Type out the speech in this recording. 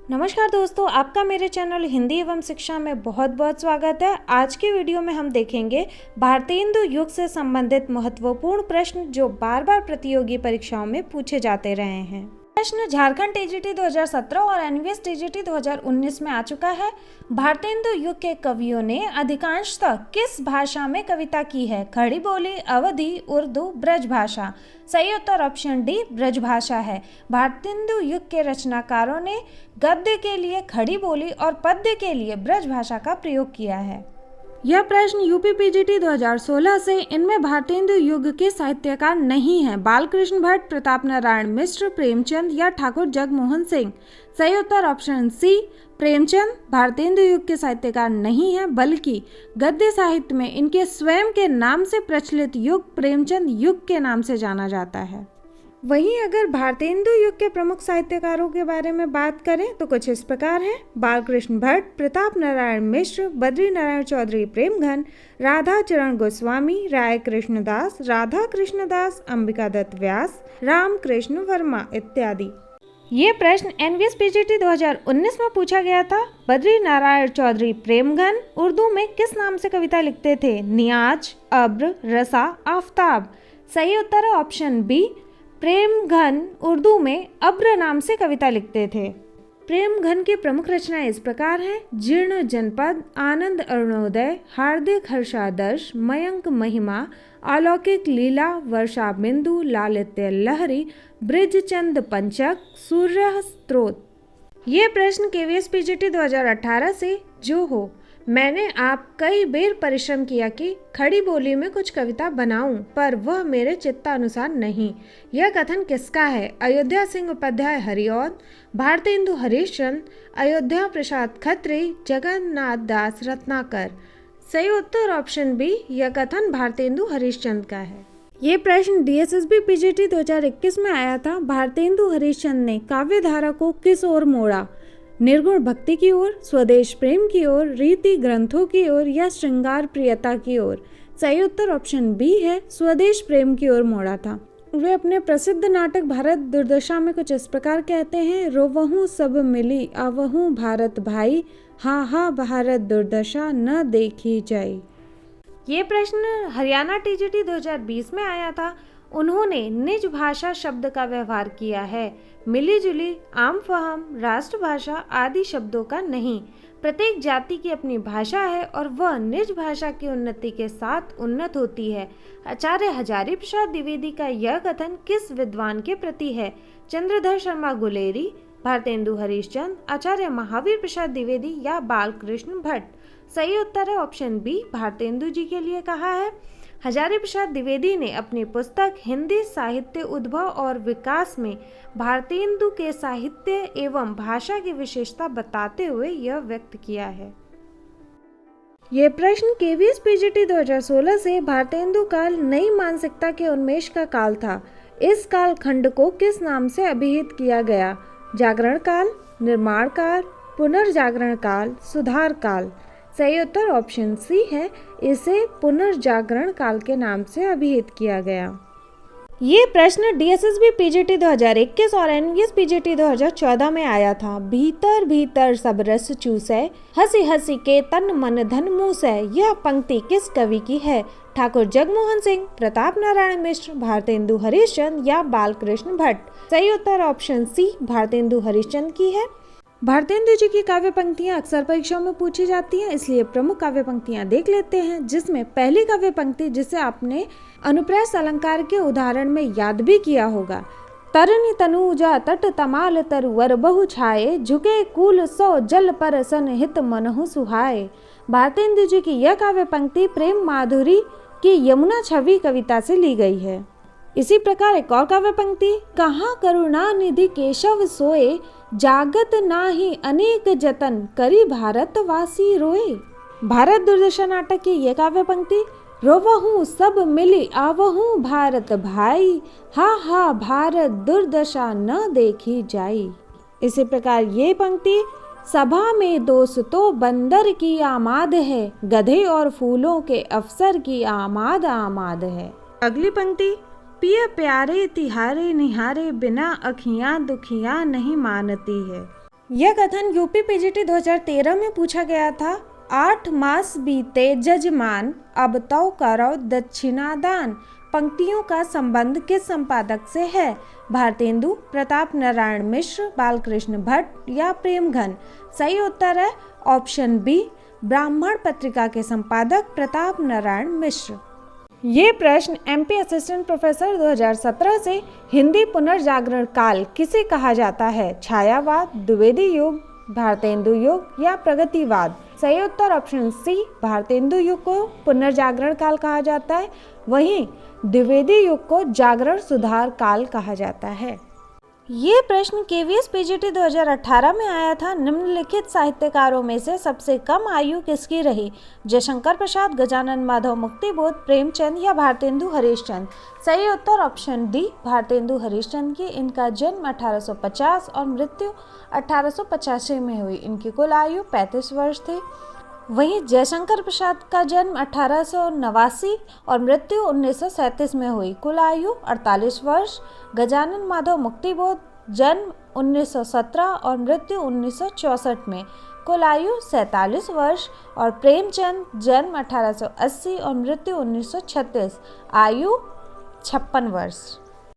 नमस्कार दोस्तों, आपका मेरे चैनल हिंदी एवं शिक्षा में बहुत बहुत स्वागत है। आज की वीडियो में हम देखेंगे भारतेंदु युग से संबंधित महत्वपूर्ण प्रश्न जो बार बार प्रतियोगी परीक्षाओं में पूछे जाते रहे हैं। प्रश्न झारखंड टीजीटी 2017 और एनवीएस टीजीटी 2019 में आ चुका है। भारतेंदु युग के कवियों ने अधिकांशतः किस भाषा में कविता की है? खड़ी बोली, अवधी, उर्दू, ब्रज भाषा। सही उत्तर ऑप्शन डी ब्रज भाषा है। भारतेंदु युग के रचनाकारों ने गद्य के लिए खड़ी बोली और पद्य के लिए ब्रज भाषा का प्रयोग किया है। यह प्रश्न यूपी पीजीटी 2016 से। इनमें भारतेंदु युग के साहित्यकार नहीं हैं। बालकृष्ण भट्ट, प्रताप नारायण मिश्र, प्रेमचंद या ठाकुर जगमोहन सिंह। सही उत्तर ऑप्शन सी प्रेमचंद भारतेंदु युग के साहित्यकार नहीं हैं, बल्कि गद्य साहित्य में इनके स्वयं के नाम से प्रचलित युग प्रेमचंद युग के नाम से जाना जाता है। वहीं अगर भारतेंदु युग के प्रमुख साहित्यकारों के बारे में बात करें तो कुछ इस प्रकार हैं: बालकृष्ण भट्ट, प्रताप नारायण मिश्र, बद्री नारायण चौधरी प्रेमघन, राधा चरण गोस्वामी, राय कृष्णदास, राधा कृष्णदास, अंबिका दत्त व्यास, राम कृष्ण वर्मा इत्यादि। ये प्रश्न एनवीएस पीजीटी 2019 में पूछा गया था। बद्री नारायण चौधरी प्रेमघन उर्दू में किस नाम से कविता लिखते थे? नियाज, अब्र, रसा, आफताब। सही उत्तर है ऑप्शन बी प्रेमघन उर्दू में अब्र नाम से कविता लिखते थे। प्रेमघन की प्रमुख रचनाएं इस प्रकार हैं: जीर्ण जनपद, आनंद अरुणोदय, हार्दिक हर्षादर्श, मयंक महिमा, अलौकिक लीला, वर्षा बिंदु, लालित्य लहरी, ब्रिजचंद पंचक, सूर्य स्त्रोत। ये प्रश्न केवीएस पीजीटी 2018 से जो हो। मैंने आप कई बेर परिश्रम किया कि खड़ी बोली में कुछ कविता बनाऊं, पर वह मेरे चित्तानुसार नहीं। यह कथन किसका है? अयोध्या सिंह उपाध्याय हरिऔध, भारतेंदु हरिश्चंद्र, अयोध्या प्रसाद खत्री, जगन्नाथ दास रत्नाकर। सही उत्तर ऑप्शन बी यह कथन भारतेंदु हरिश्चंद्र का है। ये प्रश्न डीएसएसबी पीजीटी 2021 में आया था। भारतेंदु हरिश्चंद्र ने काव्य धारा को किस ओर मोड़ा? निर्गुण भक्ति की ओर, स्वदेश प्रेम की ओर, रीति ग्रंथों की ओर या श्रृंगार प्रियता की ओर। सही उत्तर ऑप्शन बी है, स्वदेश प्रेम की ओर मोड़ा था। वे अपने प्रसिद्ध नाटक भारत दुर्दशा में कुछ इस प्रकार कहते हैं: रोवहूँ सब मिली आवहूँ भारत भाई, हा हा भारत दुर्दशा न देखी जाई। ये प्रश्न हरियाणा टीजीटी 2020 में आया था। उन्होंने निज भाषा शब्द का व्यवहार किया है, मिली जुली, आम फहम, राष्ट्रभाषा आदि शब्दों का नहीं। प्रत्येक जाति की अपनी भाषा है और वह निज भाषा की उन्नति के साथ उन्नत होती है। आचार्य हजारी प्रसाद द्विवेदी का यह कथन किस विद्वान के प्रति है? चंद्रधर शर्मा गुलेरी, भारतेंदु हरिश्चंद्र, आचार्य महावीर प्रसाद द्विवेदी या बालकृष्ण भट्ट। सही उत्तर है ऑप्शन बी भारतेंदु जी के लिए कहा है। हजारी प्रसाद द्विवेदी ने अपनी पुस्तक हिंदी साहित्य उद्भव और विकास में भारतेंदु के साहित्य एवं भाषा की विशेषता बताते हुए यह व्यक्त किया है। ये प्रश्न केवीएस पीजीटी 2016 से। भारतेंदु काल नई मानसिकता के उन्मेष का काल था। इस काल खंड को किस नाम से अभिहित किया गया? जागरण काल, निर्माण काल, पुनर्जागरण काल, सुधार काल। सही उत्तर ऑप्शन सी है, इसे पुनर्जागरण काल के नाम से अभिहित किया गया। ये प्रश्न डीएसएसबी पीजीटी 2021 और एनवीएस पीजीटी 2014 में आया था। भीतर भीतर सब रस चूसै, हंसी हंसी के तन मन धन मूसै। यह पंक्ति किस कवि की है? ठाकुर जगमोहन सिंह, प्रताप नारायण मिश्र, भारतेंदु हरिश्चंद्र या बालकृष्ण भट्ट। सही उत्तर ऑप्शन सी भारतेंदु हरिश्चंद्र की है। भारतेंदु जी की काव्य पंक्तियां अक्सर परीक्षाओं में पूछी जाती हैं, इसलिए प्रमुख काव्य पंक्तियां देख लेते हैं। जिसमें पहली काव्य पंक्ति जिसे आपने अनुप्रास अलंकार के उदाहरण में याद भी किया होगा: तरनि तनूजा तट तमाल तरुवर बहु छाए, झुके कूल सौ जल पर सन हित मनहु सुहाए। भारतेंदु जी की यह काव्य पंक्ति प्रेम माधुरी की यमुना छवि कविता से ली गई है। इसी प्रकार एक और काव्य पंक्ति: कहाँ करुणा निधि केशव सोए, जागत नाही अनेक जतन करी भारतवासी रोए। भारत दुर्दशा नाटक की यह काव्य पंक्ति: रोवहूँ सब मिली आवहूँ भारत भाई, हा हा भारत दुर्दशा न देखी जाई। इसी प्रकार ये पंक्ति: सभा में दोस्त तो बंदर की आमाद है, गधे और फूलों के अफसर की आमाद आमाद है। अगली पंक्ति: पिय प्यारे तिहारे निहारे बिना अखियां दुखियां नहीं मानती है। यह कथन यूपी पीजीटी 2013 में पूछा गया था। 8 मास बीते जजमान, अब तो करो दक्षिणादान। पंक्तियों का संबंध किस संपादक से है? भारतेंदु, प्रताप नारायण मिश्र, बालकृष्ण भट्ट या प्रेमघन? सही उत्तर है ऑप्शन बी, ब्राह्मण पत्रिका के संपादक प्रताप नारायण मिश्र। ये प्रश्न एमपी असिस्टेंट प्रोफेसर 2017 से हिंदी पुनर्जागरण काल किसे कहा जाता है? छायावाद, द्विवेदी युग, भारतेंदु युग या प्रगतिवाद? सही उत्तर ऑप्शन सी, भारतेंदु युग को पुनर्जागरण काल कहा जाता है, वहीं द्विवेदी युग को जागरण सुधार काल कहा जाता है। ये प्रश्न केवीएस पीजीटी 2018 में आया था। निम्नलिखित साहित्यकारों में से सबसे कम आयु किसकी रही? जयशंकर प्रसाद, गजानन माधव मुक्तिबोध, प्रेमचंद या भारतेंदु हरिश्चंद्र? सही उत्तर ऑप्शन डी, भारतेंदु हरिश्चंद्र की। इनका जन्म 1850 और मृत्यु 1885 में हुई। इनकी कुल आयु 35 वर्ष थी। वहीं जयशंकर प्रसाद का जन्म 1889 और मृत्यु 1937 में हुई। कुल आयु 48 वर्ष। गजानन माधव मुक्तिबोध जन्म 1917 और मृत्यु 1964 में। कुल आयु 47 वर्ष। और प्रेमचंद जन्म 1880 और मृत्यु 1936, आयु 56 वर्ष।